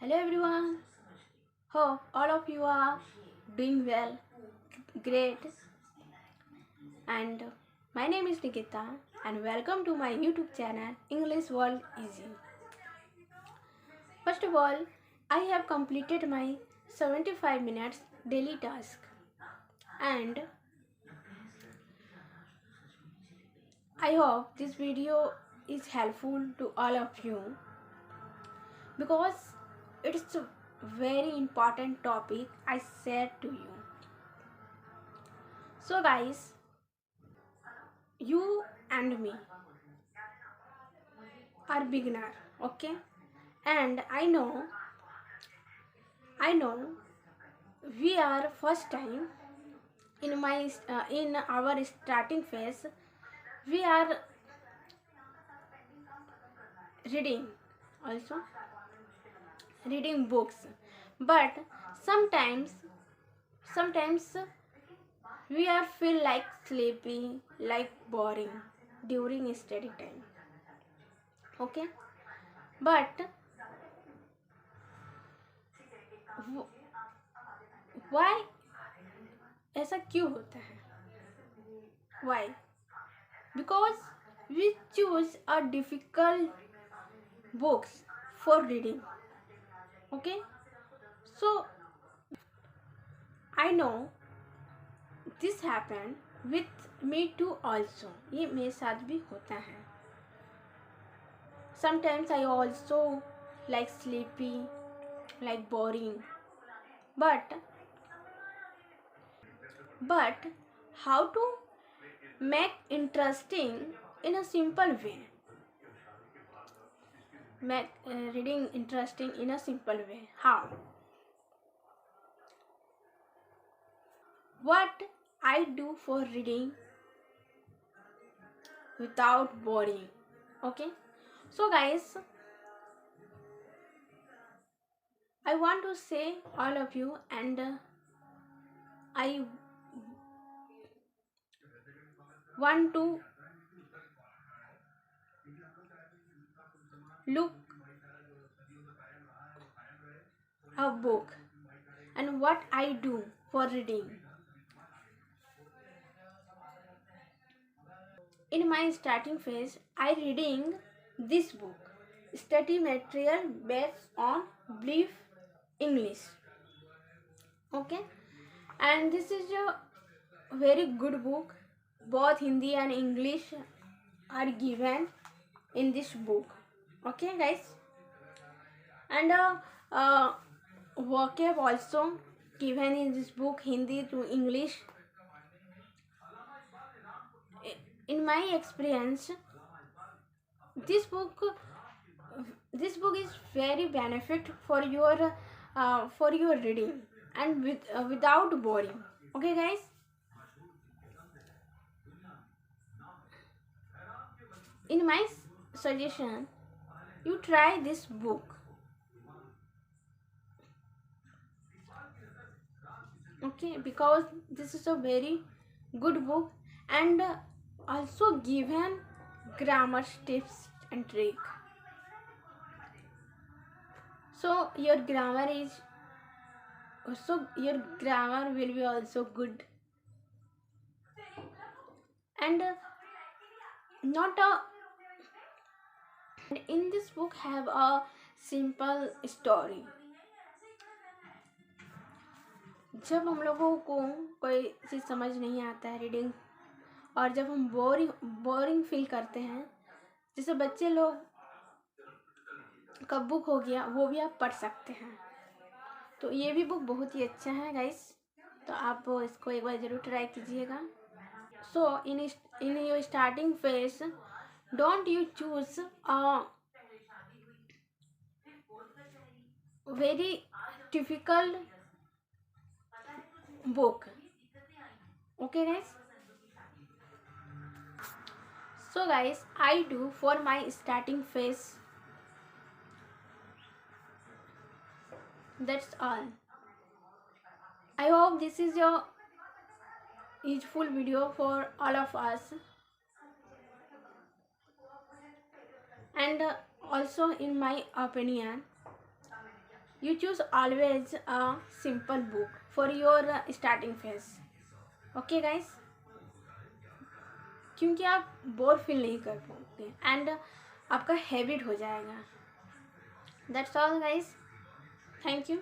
Hello everyone. Hope all of you are doing well, great. And my name is Nikita and welcome to my YouTube channel English World Easy. First of all, I have completed my 75 minutes daily task and I hope this video is helpful to all of you because it's a very important topic I said to you. So guys, you and me are beginner, okay? And I know we are first time in our starting phase. We are reading also reading books, but sometimes we are feel like sleepy, like boring during study time, okay? But why ऐसा क्यों होता है? Why? Because we choose a difficult books for reading, okay? So I know this happened with me too also. ये मेरे साथ भी होता है. Sometimes I also like sleepy, like boring. But how to make interesting in a simple way? Make reading interesting in a simple way. How? What I do for reading without boring. Okay? So guys, I want to say all of you and I want to look a book and what I do for reading. In my starting phase, I reading this book, study material based on brief English. Okay, and this is a very good book. Both Hindi and English are given in this book. Okay, guys, and vocab also given in this book, Hindi to English. In my experience, this book is very benefit for your reading and without boring. Okay, guys. In my suggestion, you try this book. Okay, because this is a very good book and also given grammar tips and trick. So your grammar will be also good and not a and in this book have a simple story. जब हम लोगों को कोई चीज़ समझ नहीं आता है reading और जब हम बोरिंग फील करते हैं, जैसे बच्चे लोग का बुक हो गया वो भी आप पढ़ सकते हैं. तो ये भी बुक बहुत ही अच्छा है गाइस, तो आप इसको एक बार ज़रूर ट्राई कीजिएगा. So in your starting phase don't you choose a very difficult book. Okay guys, so guys, I do for my starting phase. That's all. I hope this is your useful video for all of us, and also in my opinion You choose always a simple book for your starting phase. Okay guys, क्योंकि आप bore feel नहीं कर पाओगे and आपका habit हो जाएगा. That's all guys. Thank you.